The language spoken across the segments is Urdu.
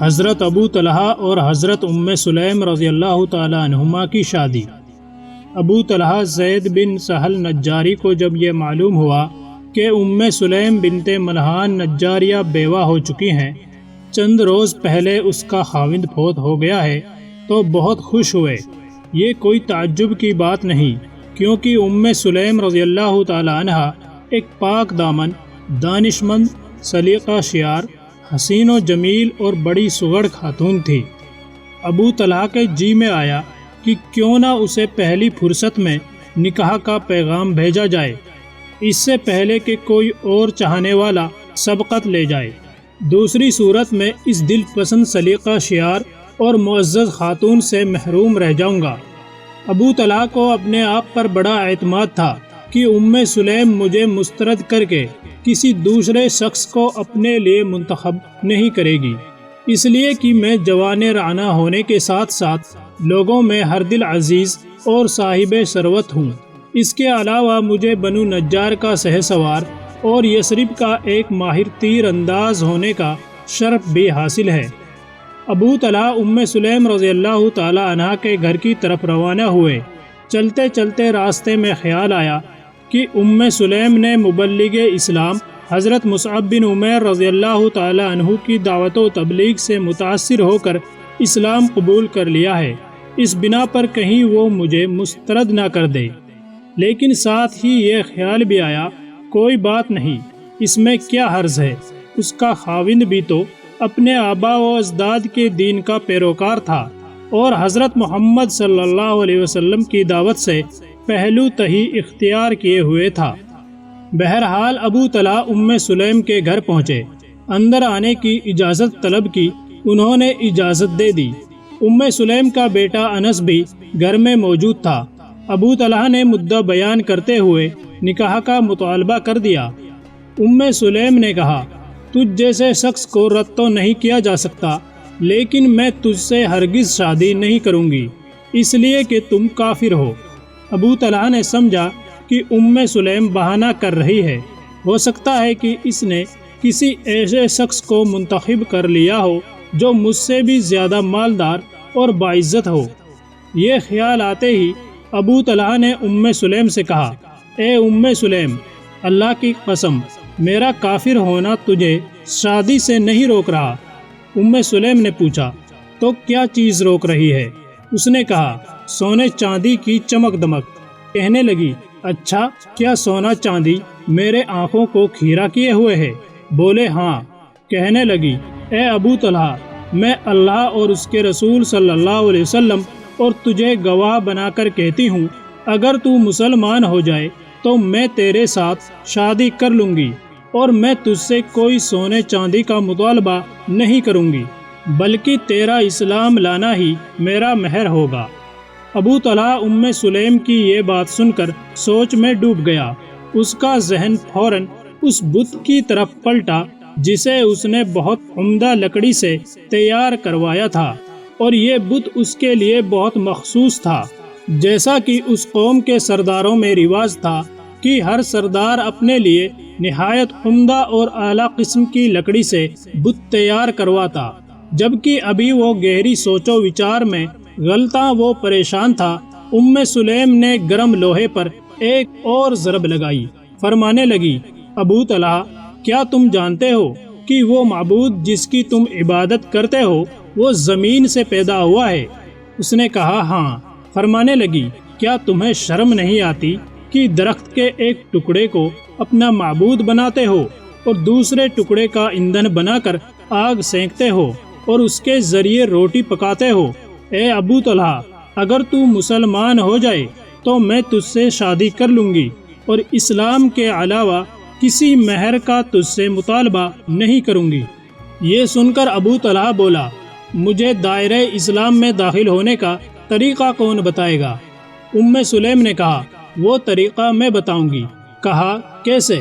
حضرت ابو طلحہ اور حضرت ام سلیم رضی اللہ تعالی عنہما کی شادی۔ ابو طلحہ زید بن سہل نجاری کو جب یہ معلوم ہوا کہ ام سلیم بنت ملحان نجاریہ بیوہ ہو چکی ہیں، چند روز پہلے اس کا خاوند فوت ہو گیا ہے، تو بہت خوش ہوئے۔ یہ کوئی تعجب کی بات نہیں، کیونکہ ام سلیم رضی اللہ تعالی عنہ ایک پاک دامن، دانشمند، سلیقہ شیار، حسین و جمیل اور بڑی سغڑ خاتون تھی۔ ابو طلحہ کے جی میں آیا کہ کیوں نہ اسے پہلی فرصت میں نکاح کا پیغام بھیجا جائے، اس سے پہلے کہ کوئی اور چاہنے والا سبقت لے جائے۔ دوسری صورت میں اس دل پسند، سلیقہ شیار اور معزز خاتون سے محروم رہ جاؤں گا۔ ابو طلحہ کو اپنے آپ پر بڑا اعتماد تھا کہ ام سلیم مجھے مسترد کر کے کسی دوسرے شخص کو اپنے لیے منتخب نہیں کرے گی، اس لیے کہ میں جوان رعنا ہونے کے ساتھ ساتھ لوگوں میں ہر دل عزیز اور صاحب ثروت ہوں۔ اس کے علاوہ مجھے بنو نجار کا سہ سوار اور یثرب کا ایک ماہر تیر انداز ہونے کا شرف بھی حاصل ہے۔ ابو طلحہ ام سلیم رضی اللہ تعالی عنہ کے گھر کی طرف روانہ ہوئے۔ چلتے چلتے راستے میں خیال آیا کہ ام سلیم نے مبلغ اسلام حضرت مصعب بن عمیر رضی اللہ تعالی عنہ کی دعوت و تبلیغ سے متاثر ہو کر اسلام قبول کر لیا ہے، اس بنا پر کہیں وہ مجھے مسترد نہ کر دے۔ لیکن ساتھ ہی یہ خیال بھی آیا، کوئی بات نہیں، اس میں کیا حرج ہے، اس کا خاوند بھی تو اپنے آبا و اجداد کے دین کا پیروکار تھا اور حضرت محمد صلی اللہ علیہ وسلم کی دعوت سے پہلو تہی اختیار کیے ہوئے تھا۔ بہرحال ابو طلحہ ام سلیم کے گھر پہنچے، اندر آنے کی اجازت طلب کی، انہوں نے اجازت دے دی۔ ام سلیم کا بیٹا انس بھی گھر میں موجود تھا۔ ابو طلحہ نے مدعا بیان کرتے ہوئے نکاح کا مطالبہ کر دیا۔ ام سلیم نے کہا، تجھ جیسے شخص کو رد تو نہیں کیا جا سکتا، لیکن میں تجھ سے ہرگز شادی نہیں کروں گی، اس لیے کہ تم کافر ہو۔ ابو طلحہ نے سمجھا کہ ام سلیم بہانہ کر رہی ہے، ہو سکتا ہے کہ اس نے کسی ایسے شخص کو منتخب کر لیا ہو جو مجھ سے بھی زیادہ مالدار اور باعزت ہو۔ یہ خیال آتے ہی ابو طلحہ نے ام سلیم سے کہا، اے ام سلیم، اللہ کی قسم، میرا کافر ہونا تجھے شادی سے نہیں روک رہا۔ ام سلیم نے پوچھا، تو کیا چیز روک رہی ہے؟ اس نے کہا، سونے چاندی کی چمک دمک۔ کہنے لگی، اچھا، کیا سونا چاندی میرے آنکھوں کو کھیرا کیے ہوئے ہے؟ بولے، ہاں۔ کہنے لگی، اے ابو طلحہ، میں اللہ اور اس کے رسول صلی اللہ علیہ وسلم اور تجھے گواہ بنا کر کہتی ہوں، اگر تو مسلمان ہو جائے تو میں تیرے ساتھ شادی کر لوں گی اور میں تجھ سے کوئی سونے چاندی کا مطالبہ نہیں کروں گی، بلکہ تیرا اسلام لانا ہی میرا مہر ہوگا۔ ابو طلحہ ام سلیم کی یہ بات سن کر سوچ میں ڈوب گیا۔ اس کا ذہن فوراً اس بت کی طرف پلٹا جسے اس نے بہت عمدہ لکڑی سے تیار کروایا تھا، اور یہ بت اس کے لیے بہت مخصوص تھا۔ جیسا کہ اس قوم کے سرداروں میں رواج تھا کہ ہر سردار اپنے لیے نہایت عمدہ اور اعلیٰ قسم کی لکڑی سے بت تیار کرواتا، جبکہ ابھی وہ گہری سوچ و وچار میں غلطاں وہ پریشان تھا۔ ام سلیم نے گرم لوہے پر ایک اور ضرب لگائی، فرمانے لگی، ابو طلحہ، کیا تم جانتے ہو کہ وہ معبود جس کی تم عبادت کرتے ہو وہ زمین سے پیدا ہوا ہے؟ اس نے کہا، ہاں۔ فرمانے لگی، کیا تمہیں شرم نہیں آتی کہ درخت کے ایک ٹکڑے کو اپنا معبود بناتے ہو اور دوسرے ٹکڑے کا ایندھن بنا کر آگ سینکتے ہو اور اس کے ذریعے روٹی پکاتے ہو؟ اے ابو طلحہ، اگر تو مسلمان ہو جائے تو میں تجھ سے شادی کر لوں گی اور اسلام کے علاوہ کسی مہر کا تجھ سے مطالبہ نہیں کروں گی۔ یہ سن کر ابو طلحہ بولا، مجھے دائرہ اسلام میں داخل ہونے کا طریقہ کون بتائے گا؟ ام سلیم نے کہا، وہ طریقہ میں بتاؤں گی۔ کہا، کیسے؟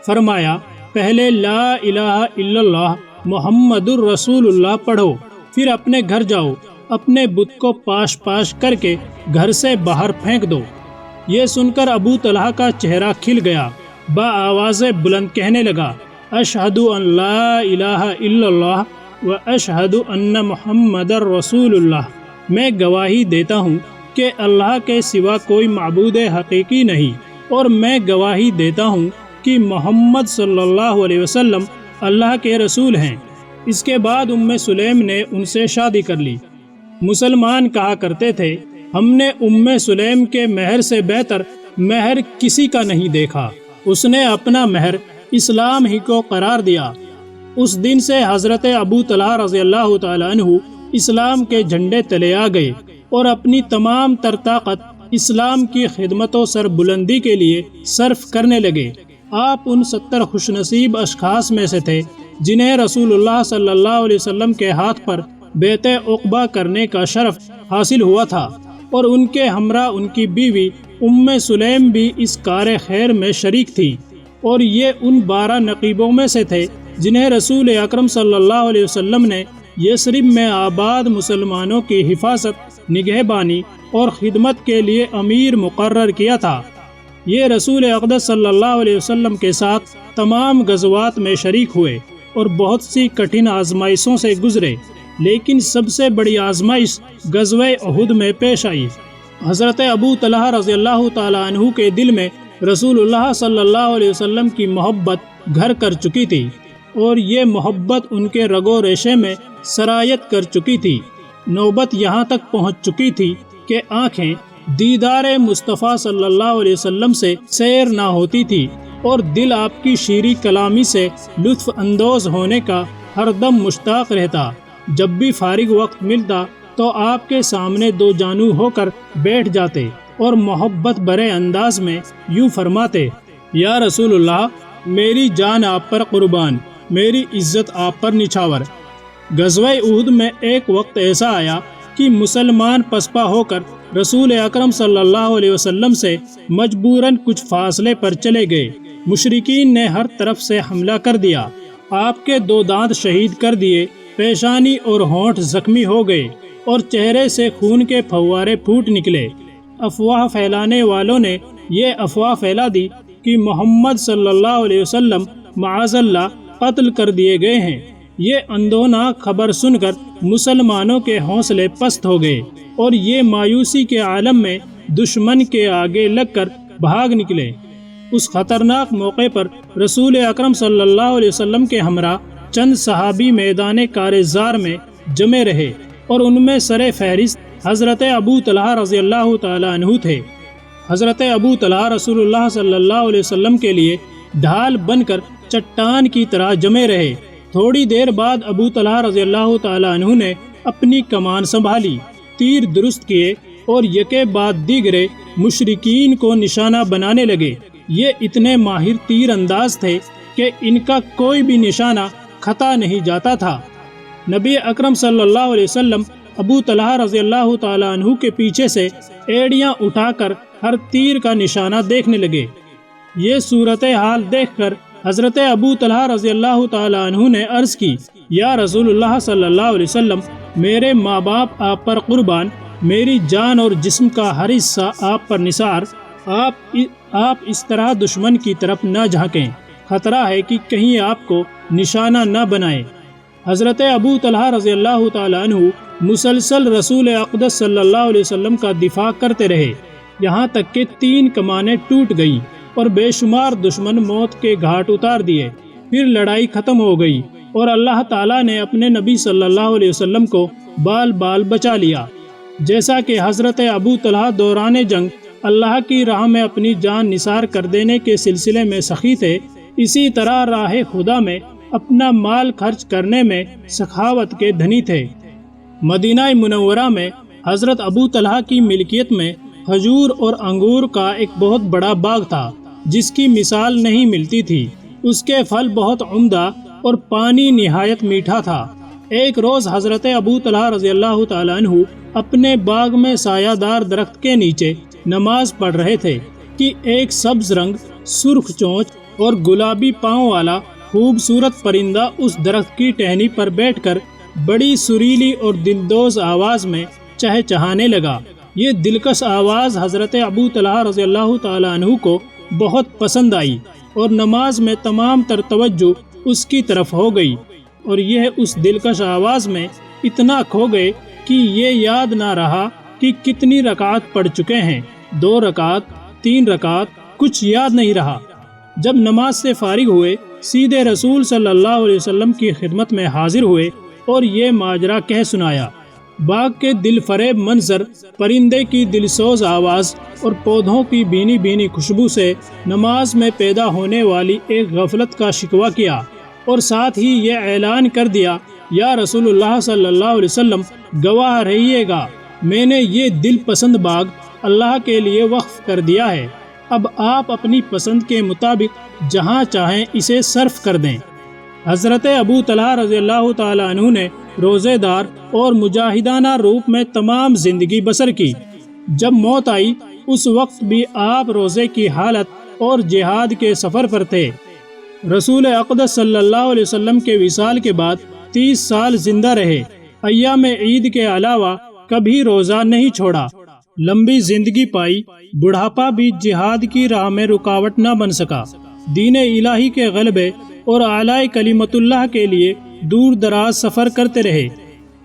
فرمایا، پہلے لا الہ الا اللہ محمد الرسول اللہ پڑھو، پھر اپنے گھر جاؤ، اپنے بت کو پاش پاش کر کے گھر سے باہر پھینک دو۔ یہ سن کر ابو طلحہ کا چہرہ کھل گیا، با آواز بلند کہنے لگا، اشہد ان لا الہ الا اللہ واشہد ان محمد رسول اللہ، میں گواہی دیتا ہوں کہ اللہ کے سوا کوئی معبود حقیقی نہیں، اور میں گواہی دیتا ہوں کہ محمد صلی اللہ علیہ وسلم اللہ کے رسول ہیں۔ اس کے بعد سلیم نے ان سے شادی کر لی۔ مسلمان کہا کرتے تھے، ہم نے سلیم کے مہر سے بہتر مہر کسی کا نہیں دیکھا، اس نے اپنا مہر اسلام ہی کو قرار دیا۔ اس دن سے حضرت ابو طلحہ رضی اللہ تعالیٰ عنہ اسلام کے جھنڈے تلے آ گئے اور اپنی تمام تر طاقت اسلام کی خدمت و سربلندی کے لیے صرف کرنے لگے۔ آپ ان 70 خوش نصیب اشخاص میں سے تھے جنہیں رسول اللہ صلی اللہ علیہ وسلم کے ہاتھ پر بیعت عقبہ کرنے کا شرف حاصل ہوا تھا، اور ان کے ہمراہ ان کی بیوی سلیم بھی اس کار خیر میں شریک تھی، اور یہ ان 12 نقیبوں میں سے تھے جنہیں رسول اکرم صلی اللہ علیہ وسلم نے یثرب میں آباد مسلمانوں کی حفاظت، نگہبانی اور خدمت کے لیے امیر مقرر کیا تھا۔ یہ رسول اقدس صلی اللہ علیہ وسلم کے ساتھ تمام غزوات میں شریک ہوئے اور بہت سی کٹھن آزمائشوں سے گزرے، لیکن سب سے بڑی آزمائش غزوہ احد میں پیش آئی۔ حضرت ابو طلحہ رضی اللہ تعالیٰ عنہ کے دل میں رسول اللہ صلی اللہ علیہ وسلم کی محبت گھر کر چکی تھی، اور یہ محبت ان کے رگ و ریشے میں سرایت کر چکی تھی۔ نوبت یہاں تک پہنچ چکی تھی کہ آنکھیں دیدار مصطفیٰ صلی اللہ علیہ وسلم سے سیر نہ ہوتی تھی، اور دل آپ کی شیریں کلامی سے لطف اندوز ہونے کا ہر دم مشتاق رہتا۔ جب بھی فارغ وقت ملتا تو آپ کے سامنے دو جانو ہو کر بیٹھ جاتے اور محبت برے انداز میں یوں فرماتے، یا رسول اللہ، میری جان آپ پر قربان، میری عزت آپ پر نچھاور۔ غزوہ احد میں ایک وقت ایسا آیا کہ مسلمان پسپا ہو کر رسول اکرم صلی اللہ علیہ وسلم سے مجبوراً کچھ فاصلے پر چلے گئے۔ مشرکین نے ہر طرف سے حملہ کر دیا، آپ کے 2 دانت شہید کر دیے، پیشانی اور ہونٹ زخمی ہو گئے، اور چہرے سے خون کے پھوارے پھوٹ نکلے۔ افواہ پھیلانے والوں نے یہ افواہ پھیلا دی کہ محمد صلی اللہ علیہ وسلم معاذ اللہ قتل کر دیے گئے ہیں۔ یہ اندھوناک خبر سن کر مسلمانوں کے حوصلے پست ہو گئے، اور یہ مایوسی کے عالم میں دشمن کے آگے لگ کر بھاگ نکلے۔ اس خطرناک موقع پر رسول اکرم صلی اللہ علیہ وسلم کے ہمراہ چند صحابی میدان کارزار میں جمع رہے، اور ان میں سر فہرست حضرت ابو طلحہ رضی اللہ تعالیٰ عنہ تھے۔ حضرت ابو طلحہ رسول اللہ صلی اللہ علیہ وسلم کے لیے ڈھال بن کر چٹان کی طرح جمے رہے۔ تھوڑی دیر بعد ابو طلحہ رضی اللہ تعالیٰ عنہ نے اپنی کمان سنبھالی، تیر درست کیے اور یکے بعد دیگرے مشرکین کو نشانہ بنانے لگے۔ یہ اتنے ماہر تیر انداز تھے کہ ان کا کوئی بھی نشانہ خطا نہیں جاتا تھا۔ نبی اکرم صلی اللہ علیہ وسلم ابو طلحہ رضی اللہ تعالیٰ عنہ کے پیچھے سے ایڑیاں اٹھا کر ہر تیر کا نشانہ دیکھنے لگے۔ یہ صورتحال دیکھ کر حضرت ابو طلحہ رضی اللہ تعالیٰ عنہ نے عرض کی، یا رسول اللہ صلی اللہ علیہ وسلم، میرے ماں باپ آپ پر قربان، میری جان اور جسم کا ہر حصہ آپ پر نثار، آپ اس طرح دشمن کی طرف نہ جھانکیں، خطرہ ہے کہ کہیں آپ کو نشانہ نہ بنائے۔ حضرت ابو طلحہ رضی اللہ تعالیٰ عنہ مسلسل رسول اقدس صلی اللہ علیہ وسلم کا دفاع کرتے رہے، یہاں تک کہ 3 کمانیں ٹوٹ گئیں اور بے شمار دشمن موت کے گھاٹ اتار دیے۔ پھر لڑائی ختم ہو گئی اور اللہ تعالیٰ نے اپنے نبی صلی اللہ علیہ وسلم کو بال بال بچا لیا۔ جیسا کہ حضرت ابو طلحہ دوران جنگ اللہ کی راہ میں اپنی جان نثار کر دینے کے سلسلے میں سخی تھے، اسی طرح راہ خدا میں اپنا مال خرچ کرنے میں سخاوت کے دھنی تھے۔ مدینہ منورہ میں حضرت ابو طلحہ کی ملکیت میں کھجور اور انگور کا ایک بہت بڑا باغ تھا جس کی مثال نہیں ملتی تھی۔ اس کے پھل بہت عمدہ اور پانی نہایت میٹھا تھا۔ ایک روز حضرت ابو طلحہ رضی اللہ تعالیٰ عنہ اپنے باغ میں سایہ دار درخت کے نیچے نماز پڑھ رہے تھے کہ ایک سبز رنگ، سرخ چونچ اور گلابی پاؤں والا خوبصورت پرندہ اس درخت کی ٹہنی پر بیٹھ کر بڑی سریلی اور دلدوز آواز میں چہچہانے لگا۔ یہ دلکش آواز حضرت ابو طلحہ رضی اللہ تعالیٰ عنہ کو بہت پسند آئی اور نماز میں تمام تر توجہ اس کی طرف ہو گئی۔ اور یہ اس دلکش آواز میں اتنا کھو گئے کہ یہ یاد نہ رہا کہ کتنی رکعت پڑھ چکے ہیں، 2 رکعت، 3 رکعت، کچھ یاد نہیں رہا۔ جب نماز سے فارغ ہوئے سیدھے رسول صلی اللہ علیہ وسلم کی خدمت میں حاضر ہوئے اور یہ ماجرا کہہ سنایا۔ باغ کے دل فریب منظر، پرندے کی دلسوز آواز اور پودوں کی بھینی بھینی خوشبو سے نماز میں پیدا ہونے والی ایک غفلت کا شکوہ کیا، اور ساتھ ہی یہ اعلان کر دیا، یا رسول اللہ صلی اللہ علیہ وسلم، گواہ رہیے گا، میں نے یہ دل پسند باغ اللہ کے لیے وقف کر دیا ہے، اب آپ اپنی پسند کے مطابق جہاں چاہیں اسے صرف کر دیں۔ حضرت ابو طلحہ رضی اللہ تعالیٰ عنہ نے روزے دار اور مجاہدانہ روپ میں تمام زندگی بسر کی۔ جب موت آئی اس وقت بھی آپ روزے کی حالت اور جہاد کے سفر پر تھے۔ رسول اقدس صلی اللہ علیہ وسلم کے وصال کے بعد 30 سال زندہ رہے، ایام عید کے علاوہ کبھی روزہ نہیں چھوڑا، لمبی زندگی پائی، بڑھاپا بھی جہاد کی راہ میں رکاوٹ نہ بن سکا، دین الہی کے غلبے اور اعلی کلمت اللہ کے لیے دور دراز سفر کرتے رہے۔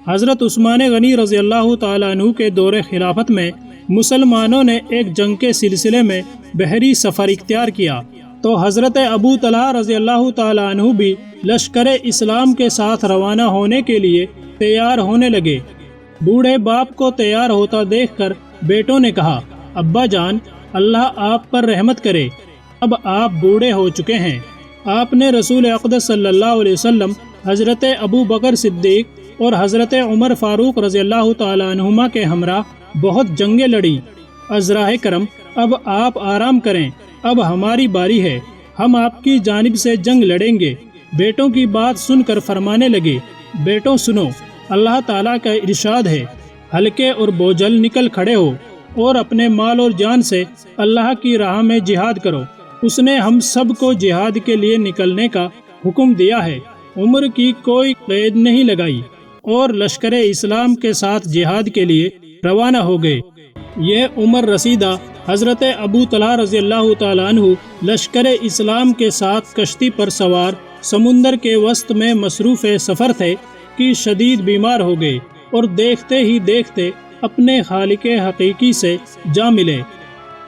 حضرت عثمان غنی رضی اللہ تعالیٰ عنہ کے دور خلافت میں مسلمانوں نے ایک جنگ کے سلسلے میں بحری سفر اختیار کیا، تو حضرت ابو طلحہ رضی اللہ تعالیٰ عنہ بھی لشکر اسلام کے ساتھ روانہ ہونے کے لیے تیار ہونے لگے۔ بوڑھے باپ کو تیار ہوتا دیکھ کر بیٹوں نے کہا، ابا جان، اللہ آپ پر رحمت کرے، اب آپ بوڑھے ہو چکے ہیں۔ آپ نے رسول اقدس صلی اللہ علیہ وسلم، حضرت ابو بکر صدیق اور حضرت عمر فاروق رضی اللہ تعالیٰ عنہما کے ہمراہ بہت جنگیں لڑی۔ عذراء کرم، اب آپ آرام کریں، اب ہماری باری ہے، ہم آپ کی جانب سے جنگ لڑیں گے۔ بیٹوں کی بات سن کر فرمانے لگے، بیٹوں سنو، اللہ تعالیٰ کا ارشاد ہے، ہلکے اور بوجھل نکل کھڑے ہو اور اپنے مال اور جان سے اللہ کی راہ میں جہاد کرو۔ اس نے ہم سب کو جہاد کے لیے نکلنے کا حکم دیا ہے، عمر کی کوئی قید نہیں لگائی، اور لشکر اسلام کے ساتھ جہاد کے لیے روانہ ہو گئے۔ یہ عمر رسیدہ حضرت ابو طلحہ رضی اللہ تعالیٰ عنہ لشکر اسلام کے ساتھ کشتی پر سوار سمندر کے وسط میں مصروف سفر تھے کہ شدید بیمار ہو گئے، اور دیکھتے ہی دیکھتے اپنے خالق حقیقی سے جا ملے۔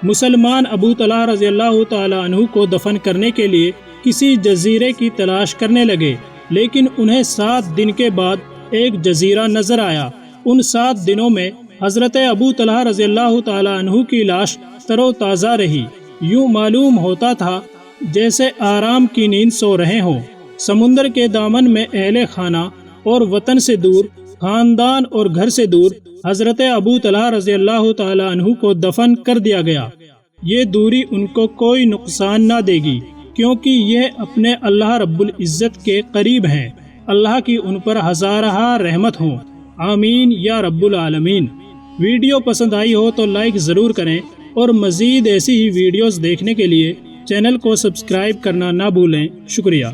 مسلمان ابو طلحہ رضی اللہ تعالیٰ عنہ کو دفن کرنے کے لیے کسی جزیرے کی تلاش کرنے لگے، لیکن انہیں 7 دن کے بعد ایک جزیرہ نظر آیا۔ ان 7 دنوں میں حضرت ابو طلحہ رضی اللہ تعالیٰ عنہ کی لاش تر و تازہ رہی، یوں معلوم ہوتا تھا جیسے آرام کی نیند سو رہے ہوں۔ سمندر کے دامن میں اہل خانہ اور وطن سے دور، خاندان اور گھر سے دور حضرت ابو طلحہ رضی اللہ تعالیٰ عنہ کو دفن کر دیا گیا۔ یہ دوری ان کو کوئی نقصان نہ دے گی، کیونکہ یہ اپنے اللہ رب العزت کے قریب ہیں۔ اللہ کی ان پر ہزارہ رحمت ہوں، آمین یا رب العالمین۔ ویڈیو پسند آئی ہو تو لائک ضرور کریں، اور مزید ایسی ہی ویڈیوز دیکھنے کے لیے چینل کو سبسکرائب کرنا نہ بھولیں۔ شکریہ۔